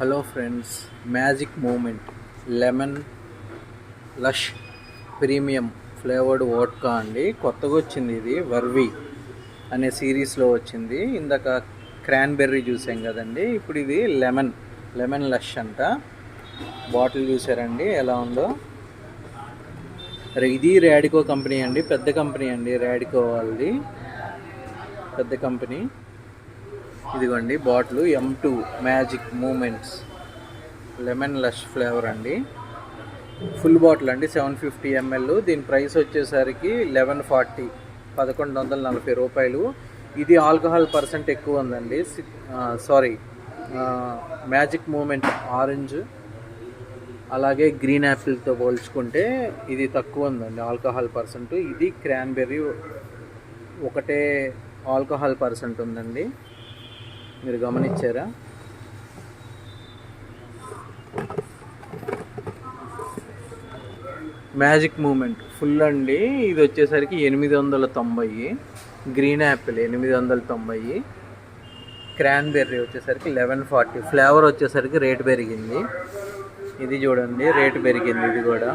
Hello friends, magic moment lemon lush premium flavoured vodka అండి. కొత్తగా వచ్చింది ఇది. వర్వి అనే సిరీస్లో వచ్చింది. ఇందాక క్రాన్బెర్రీ చూసాం కదండి, ఇప్పుడు ఇది లెమన్ లష్ అంట. బాటిల్ చూసారండి ఎలా ఉందో. ఇది ర్యాడికో కంపెనీ అండి, పెద్ద కంపెనీ అండి. ర్యాడికో వాళ్ళది పెద్ద కంపెనీ. ఇదిగోండి bottle M2 magic moments lemon lush flavour అండి. ఫుల్ బాటిల్ అండి, 750 ml. దీని ప్రైస్ వచ్చేసరికి 1140, 1140 రూపాయలు. ఇది ఆల్కహాల్ పర్సెంట్ ఎక్కువ ఉందండి. మ్యాజిక్ మూమెంట్ ఆరెంజ్ అలాగే గ్రీన్ యాపిల్తో పోల్చుకుంటే ఇది తక్కువ ఉందండి ఆల్కహాల్ పర్సెంట్. ఇది క్రాన్బెర్రీ ఒకటే ఆల్కహాల్ పర్సెంట్ ఉందండి, మీరు గమనించారా? మ్యాజిక్ మూమెంట్ ఫుల్ అండి. ఇది వచ్చేసరికి 890, గ్రీన్ యాపిల్ 890, క్రాన్బెర్రీ వచ్చేసరికి 1140. ఫ్లేవర్ వచ్చేసరికి రేటు పెరిగింది. ఇది చూడండి, రేటు పెరిగింది ఇది కూడా.